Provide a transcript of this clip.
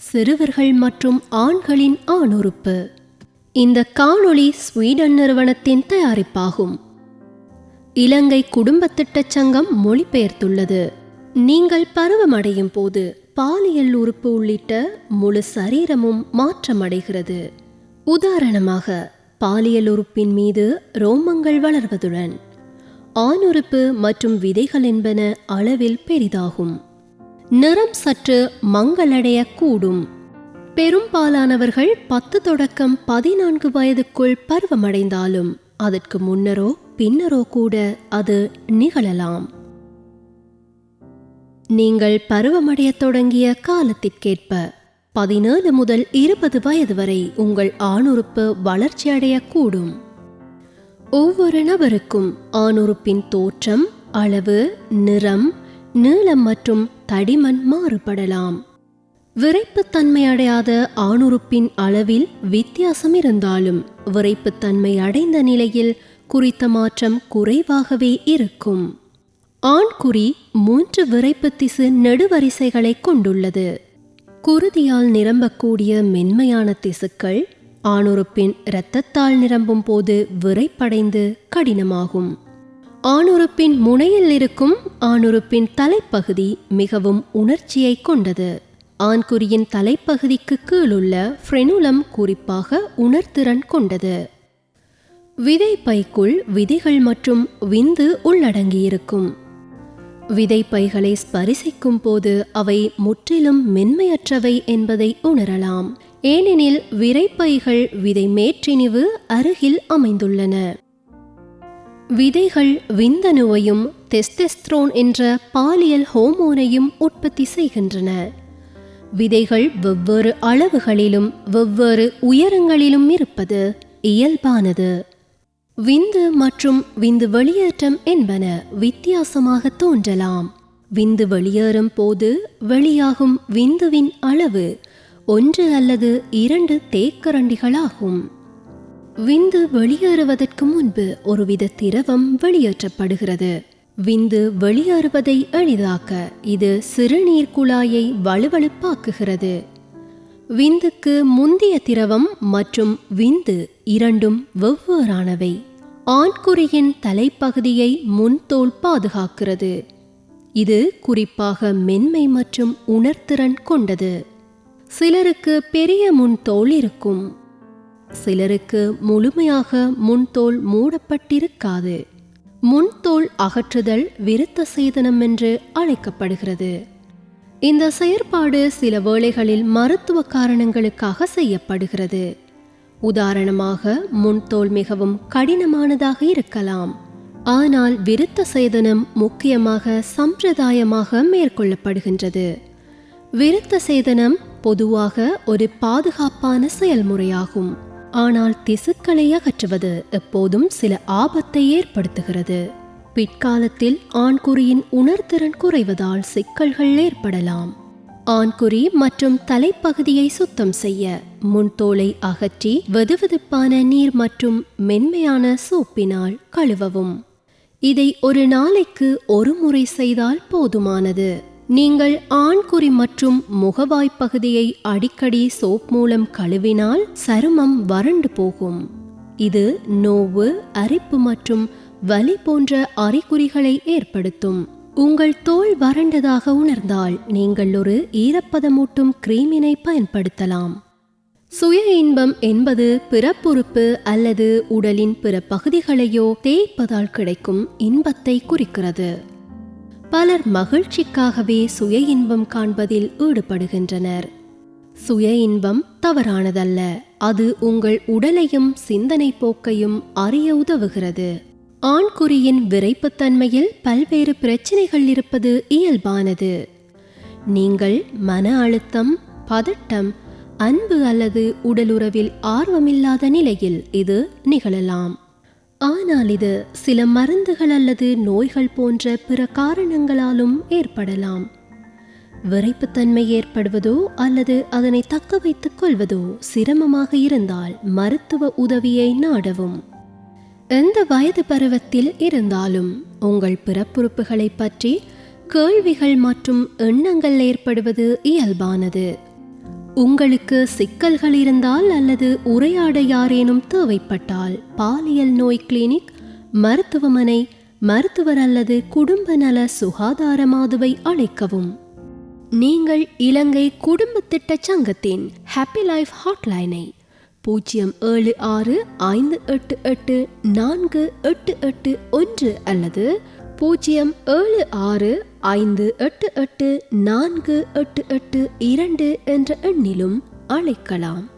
சிறுவர்கள் மற்றும் ஆண்களின் ஆணுறுப்பு. இந்த காணொளி ஸ்வீடன் நிறுவனத்தின் தயாரிப்பாகும். இலங்கை குடும்ப திட்டச் சங்கம் மொழிபெயர்த்துள்ளது. நீங்கள் பருவமடையும் போது பாலியல் உறுப்பு உள்ளிட்ட முழு சரீரமும் மாற்றமடைகிறது. உதாரணமாக, பாலியல் உறுப்பின் மீது ரோமங்கள் வளர்வதுடன் ஆணுறுப்பு மற்றும் விதைகள் என்பன அளவில் பெரிதாகும். நிறம் சற்று மங்களடைய கூடும். பெரும்பாலானவர்கள் 10 தொடக்கம் 14 வயதுக்குள் பருவமடைந்தாலும் அதற்கு முன்னரோ பின்னரோ கூட அது நிகழலாம். நீங்கள் பருவமடைய தொடங்கிய காலத்திற்கேற்ப 17 முதல் 20 வயது வரை உங்கள் ஆணுறுப்பு வளர்ச்சியடையக்கூடும். ஒவ்வொரு நபருக்கும் ஆணுறுப்பின் தோற்றம், அளவு, நிறம், நீளம் மற்றும் தடிமன் மாறுபடலாம். விறைப்புத்தன்மை அடையாத ஆணுறுப்பின் அளவில் வித்தியாசம் இருந்தாலும் விறைப்புத்தன்மை அடைந்த நிலையில் குறித்த மாற்றம் குறைவாகவே இருக்கும். ஆண்குறி 3 விறைப்பு திசு நெடுவரிசைகளை கொண்டுள்ளது. குருதியால் நிரம்பக்கூடிய மென்மையான திசுக்கள் ஆணுறுப்பின் இரத்தத்தால் நிரம்பும் போது விறைப்படைந்து கடினமாகும். ஆணுறுப்பின் முனையில் இருக்கும் ஆணுறுப்பின் தலைப்பகுதி மிகவும் உணர்ச்சியை கொண்டது. ஆண்குறியின் தலைப்பகுதிக்கு கீழுள்ள ஃப்ரெனுலம் குறிப்பாக உணர்திறன் கொண்டது. விதைப்பைக்குள் விதைகள் மற்றும் விந்து உள்ளடங்கியிருக்கும். விதைப்பைகளை ஸ்பரிசிக்கும் போது அவை முற்றிலும் மென்மையற்றவை என்பதை உணரலாம். ஏனெனில் விரைப்பைகள் விதை மேற்றிணிவு அருகில் அமைந்துள்ளன. விதைகள் விந்தணுவையும் டெஸ்டெஸ்ட்ரோன் என்ற பாலியல் ஹோமோனையும் உற்பத்தி செய்கின்றன. விதைகள் வெவ்வேறு அளவுகளிலும் வெவ்வேறு உயரங்களிலும் இருப்பது இயல்பானது. விந்து மற்றும் விந்து வெளியேற்றம் என்பன வித்தியாசமாக தோன்றலாம். விந்து வெளியேறும் போது வெளியாகும் விந்துவின் அளவு 1 அல்லது 2 தேக்கரண்டிகளாகும். விந்து வெளியேறுவதற்கு முன்பு ஒருவித திரவம் வெளியேற்றப்படுகிறது. விந்து வெளியேறுவதை எளிதாக்க இது சிறுநீர் குழாயை வலுவழுப்பாக்குகிறது. விந்துக்கு முந்திய திரவம் மற்றும் விந்து இரண்டும் வெவ்வேறானவை. ஆண்குறியின் தலைப்பகுதியை முன்தோல் பாதுகாக்கிறது. இது குறிப்பாக மென்மை மற்றும் உணர்திறன் கொண்டது. சிலருக்கு பெரிய முன்தோல் இருக்கும். சிலருக்கு முழுமையாக முன்தோல் மூடப்பட்டிருக்காது. முன்தோல் அகற்றுதல் விருத்த சேதனம் என்று அழைக்கப்படுகிறது. இந்த செயற்பாடு சில வேளைகளில் மருத்துவ காரணங்களுக்காக செய்யப்படுகிறது. உதாரணமாக, முன்தோல் மிகவும் கடினமானதாக இருக்கலாம். ஆனால் விருத்த சேதனம் முக்கியமாக சம்பிரதாயமாக மேற்கொள்ளப்படுகின்றது. விருத்த சேதனம் பொதுவாக ஒரு பாதுகாப்பான செயல்முறையாகும். ஆனால் திசுக்களை அகற்றுவது எப்போதும் சில ஆபத்தை ஏற்படுத்துகிறது. பிற்காலத்தில் ஆண்குறியின் உணர்திறன் குறைவதால் சிக்கல்கள் ஏற்படலாம். ஆண்குறி மற்றும் தலைப்பகுதியை சுத்தம் செய்ய முன்தோலை அகற்றி வெதுவெதுப்பான நீர் மற்றும் மென்மையான சோப்பினால் கழுவவும். இதை ஒரு நாளைக்கு 1 முறை செய்தால் போதுமானது. நீங்கள் ஆண்குறி மற்றும் முகவாய் பகுதியை அடிக்கடி சோப் மூலம் கழுவினால் சருமம் வறண்டு போகும். இது நோவு, அரிப்பு மற்றும் வலி போன்ற அறிகுறிகளை ஏற்படுத்தும். உங்கள் தோல் வறண்டதாக உணர்ந்தால் நீங்கள் ஒரு ஈரப்பதமூட்டும் கிரீமினை பயன்படுத்தலாம். சுய இன்பம் என்பது பிறப்புறுப்பு அல்லது உடலின் பிற பகுதிகளையோ தேய்ப்பதால் கிடைக்கும் இன்பத்தை குறிக்கிறது. பலர் மகிழ்ச்சிக்காகவே சுய இன்பம் காண்பதில் ஈடுபடுகின்றனர். சுய இன்பம் தவறானதல்ல. அது உங்கள் உடலையும் சிந்தனை போக்கையும் அறிய உதவுகிறது. ஆண்குறியின் விறைப்புத்தன்மையில் பல்வேறு பிரச்சனைகள் இருப்பது இயல்பானது. நீங்கள் மன அழுத்தம், பதட்டம், அன்பு அல்லது உடலுறவில் ஆர்வமில்லாத நிலையில் இது நிகழலாம். ஆனால் இது சில மருந்துகள் அல்லது நோய்கள் போன்ற பிற காரணங்களாலும் ஏற்படலாம். விறைப்புத்தன்மை ஏற்படுவதோ அல்லது அதனை தக்க வைத்துக் கொள்வதோ சிரமமாக இருந்தால் மருத்துவ உதவியை நாடவும். எந்த வயது பருவத்தில் இருந்தாலும் உங்கள் பிறப்புறுப்புகளை பற்றி கேள்விகள் மற்றும் எண்ணங்கள் ஏற்படுவது இயல்பானது. உங்களுக்கு சிக்கல்கள் இருந்தால் அல்லது உரையாட யாரேனும் தேவைப்பட்டால் பாலியல் நோய் கிளினிக், மருத்துவமனை, மருத்துவர் அல்லது குடும்ப நல சுகாதார மாதுவை அழைக்கவும். நீங்கள் இலங்கை குடும்ப திட்ட சங்கத்தின் ஹாப்பி லைஃப் ஹாட்லைனை 0765884881 அல்லது 0765884882 என்ற எண்ணிலும் அழைக்கலாம்.